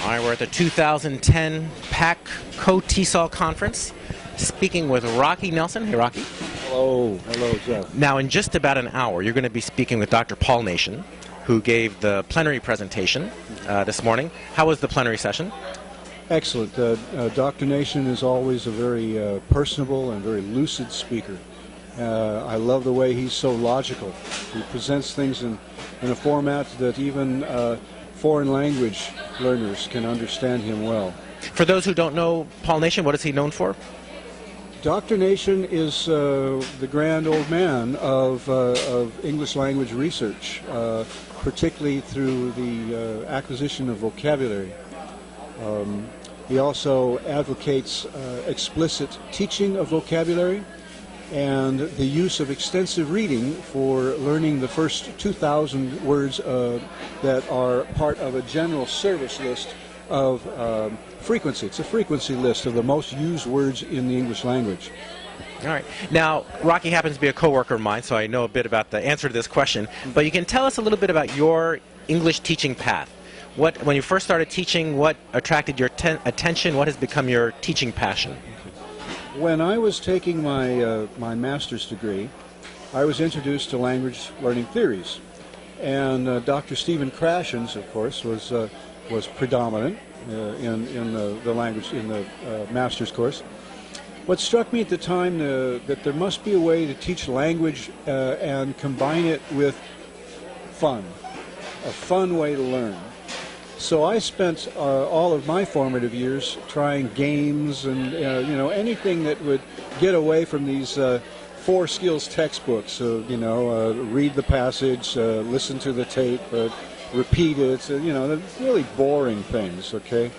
All right, we're at the 2010 PAC KOTESOL conference, speaking with Rocky Nelson. Hey, Rocky. Hello. Hello, Jeff. Now, in just about an hour, you're going to be speaking with Dr. Paul Nation, who gave the plenary presentation this morning. How was the plenary session? Excellent. Dr. Nation is always a very personable and very lucid speaker. I love the way he's so logical. He presents things in a format that even foreign language learners can understand him well. For those who don't know Paul Nation, what is he known for? Dr. Nation is the grand old man of English language research, particularly through the acquisition of vocabulary. He also advocates explicit teaching of vocabulary and the use of extensive reading for learning the first 2,000 words that are part of a general service list of frequency. It's a frequency list of the most used words in the English language. All right. Now, Rocky happens to be a coworker of mine, so I know a bit about the answer to this question. But you can tell us a little bit about your English teaching path. When you first started teaching, what attracted your attention? What has become your teaching passion? When I was taking my master's degree, I was introduced to language learning theories, and Dr. Stephen Krashen's, of course, was predominant in the language in the master's course. What struck me at the time that there must be a way to teach language and combine it with fun, a fun way to learn. So I spent all of my formative years trying games and anything that would get away from these 4 skills textbooks. Read the passage, listen to the tape, repeat it. The really boring things. Okay,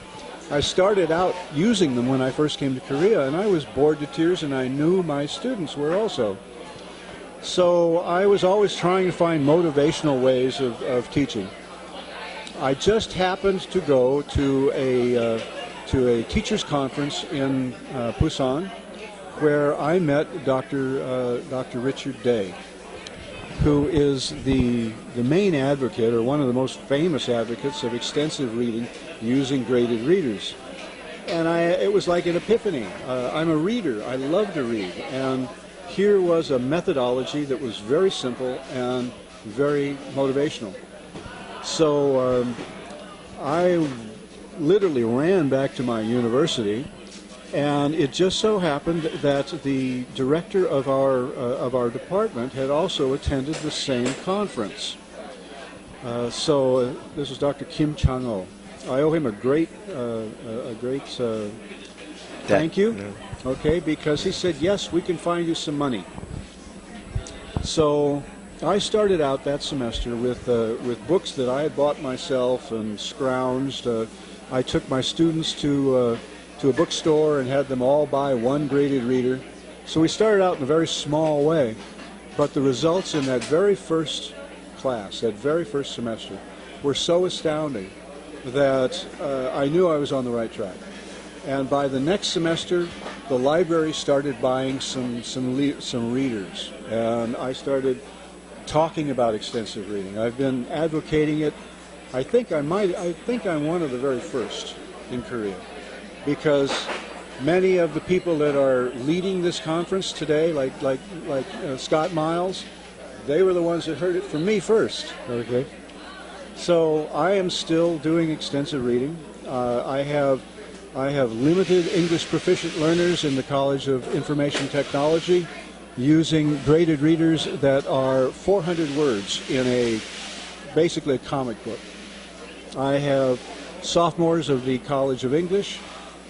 I started out using them when I first came to Korea, and I was bored to tears, and I knew my students were also. So I was always trying to find motivational ways of teaching. I just happened to go to a teachers' conference in Busan, where I met Dr. Richard Day, who is the main advocate, or one of the most famous advocates, of extensive reading using graded readers. And it was like an epiphany. I'm a reader. I love to read. And here was a methodology that was very simple and very motivational. So I literally ran back to my university, and it just so happened that the director of our department had also attended the same conference. So this is Dr. Kim Chang-ho. I owe him a great thank you. Yeah. Okay, because he said, yes, we can find you some money. So I started out that semester with books that I had bought myself and scrounged. I took my students to a bookstore and had them all buy one graded reader. So we started out in a very small way, but the results in that very first class, that very first semester, were so astounding that I knew I was on the right track. And by the next semester, the library started buying some readers, and I started talking about extensive reading. I've been advocating it. I think I'm one of the very first in Korea, because many of the people that are leading this conference today, like Scott Miles, they were the ones that heard it from me first. Okay. So I am still doing extensive reading. I have limited English proficient learners in the College of Information Technology, using graded readers that are 400 words in basically a comic book. I have sophomores of the College of English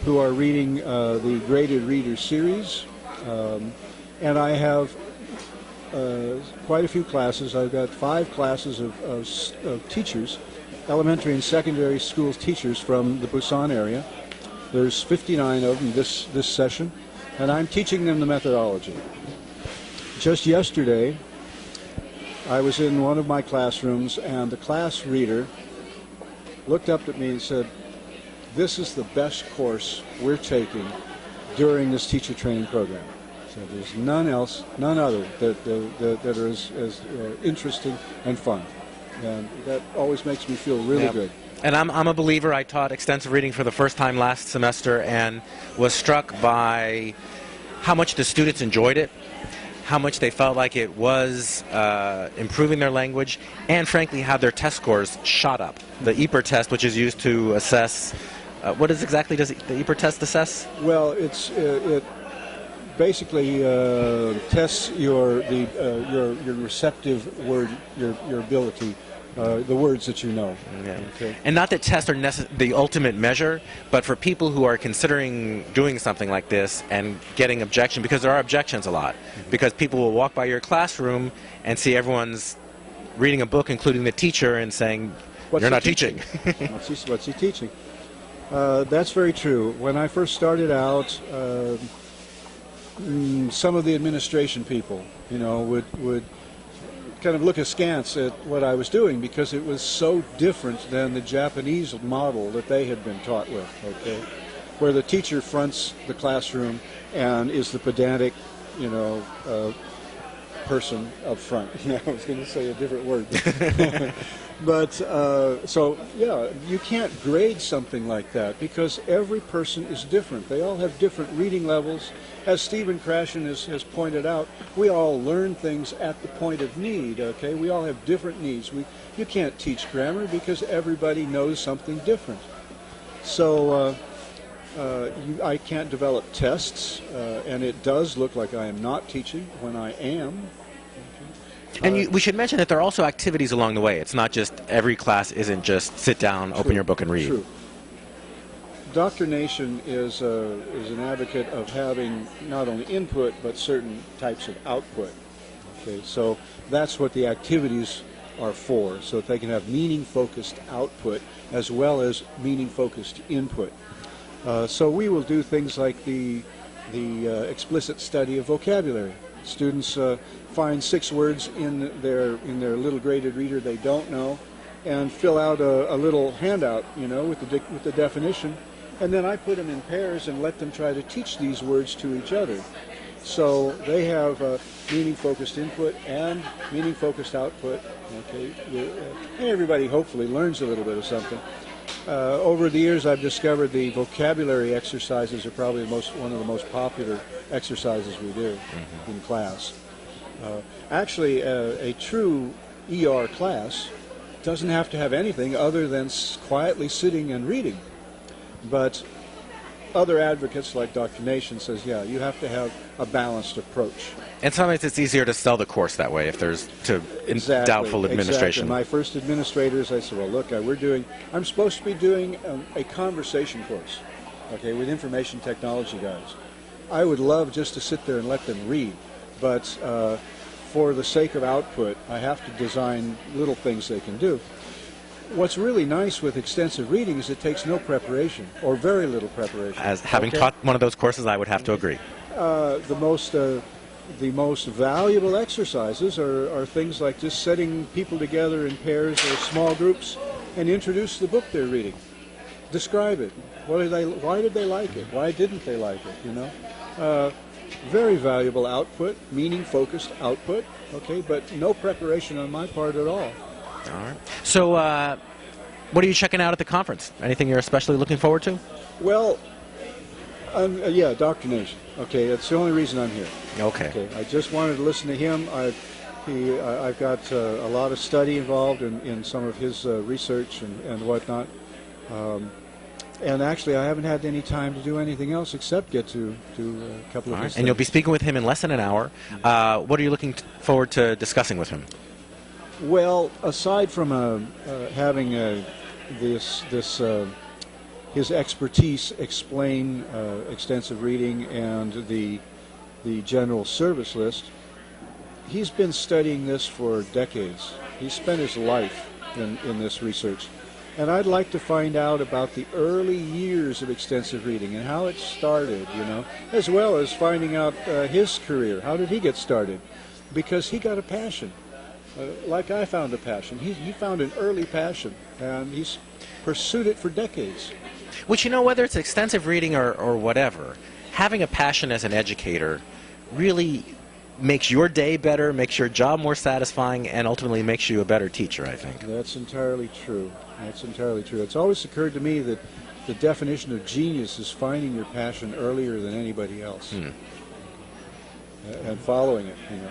who are reading the graded reader series, and I have quite a few classes. I've got 5 classes of teachers, elementary and secondary school teachers from the Busan area. There's 59 of them this session, and I'm teaching them the methodology. Just yesterday, I was in one of my classrooms, and the class reader looked up at me and said, "This is the best course we're taking during this teacher training program." So there's none other that are as interesting and fun. And that always makes me feel really good. And I'm a believer. I taught extensive reading for the first time last semester and was struck by how much the students enjoyed it, how much they felt like it was improving their language, and frankly how their test scores shot up. The EPER test, which is used to assess, what is exactly does the EPER test assess? Well, it basically tests your receptive word, your ability, the words that you know. Yeah. Okay. And not that tests are the ultimate measure, but for people who are considering doing something like this and getting objection, because there are objections a lot, because people will walk by your classroom and see everyone's reading a book, including the teacher, and saying, "You're not teaching." What's he teaching? That's very true. When I first started out, some of the administration people, would kind of look askance at what I was doing because it was so different than the Japanese model that they had been taught with, okay? Where the teacher fronts the classroom and is the pedantic, person up front. I was going to say a different word. But, you can't grade something like that because every person is different. They all have different reading levels. As Stephen Krashen has pointed out, we all learn things at the point of need, okay? We all have different needs. You can't teach grammar because everybody knows something different. So I can't develop tests, and it does look like I am not teaching when I am. And we should mention that there are also activities along the way. It's not just every class isn't just sit down, open your book, and read. True. Doctrination is an advocate of having not only input but certain types of output. Okay, so that's what the activities are for, so that they can have meaning-focused output as well as meaning-focused input. So we will do things like the explicit study of vocabulary. Students find 6 words in their little graded reader they don't know, and fill out a little handout, with the definition, and then I put them in pairs and let them try to teach these words to each other. So they have meaning-focused input and meaning-focused output. Okay, and everybody hopefully learns a little bit of something. Over the years, I've discovered the vocabulary exercises are probably one of the most popular exercises we do in class. Actually, a true ER class doesn't have to have anything other than quietly sitting and reading. But other advocates like Doctrination says, you have to have a balanced approach. And sometimes it's easier to sell the course that way if there's doubtful administration. Exactly. My first administrators, I said, well, look, I'm supposed to be doing a conversation course, okay, with information technology guys. I would love just to sit there and let them read, but for the sake of output, I have to design little things they can do. What's really nice with extensive reading is it takes no preparation, or very little preparation. As having taught one of those courses, I would have to agree. The most valuable exercises are things like just setting people together in pairs or small groups and introduce the book they're reading. Describe it. Why did they like it? Why didn't they like it? Very valuable output, meaning-focused output, okay, but no preparation on my part at all. All right. So, what are you checking out at the conference? Anything you're especially looking forward to? Well, Doctrination. Okay, that's the only reason I'm here. Okay. I just wanted to listen to him. I've got a lot of study involved in some of his research and whatnot. And actually, I haven't had any time to do anything else except get to a couple of his And you'll be speaking with him in less than an hour. What are you looking forward to discussing with him? Well, aside from having his expertise explain extensive reading and the general service list, he's been studying this for decades. He's spent his life in this research. And I'd like to find out about the early years of extensive reading and how it started, as well as finding out his career. How did he get started? Because he got a passion. Like I found a passion. He found an early passion, and he's pursued it for decades. Which, whether it's extensive reading or whatever, having a passion as an educator really makes your day better, makes your job more satisfying, and ultimately makes you a better teacher, I think. That's entirely true. That's entirely true. It's always occurred to me that the definition of genius is finding your passion earlier than anybody else and following it, you know.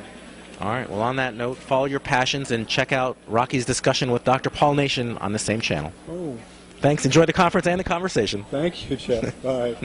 All right, well, on that note, follow your passions and check out Rocky's discussion with Dr. Paul Nation on the same channel. Oh, Thanks. Enjoy the conference and the conversation. thank you, Jeff. Bye.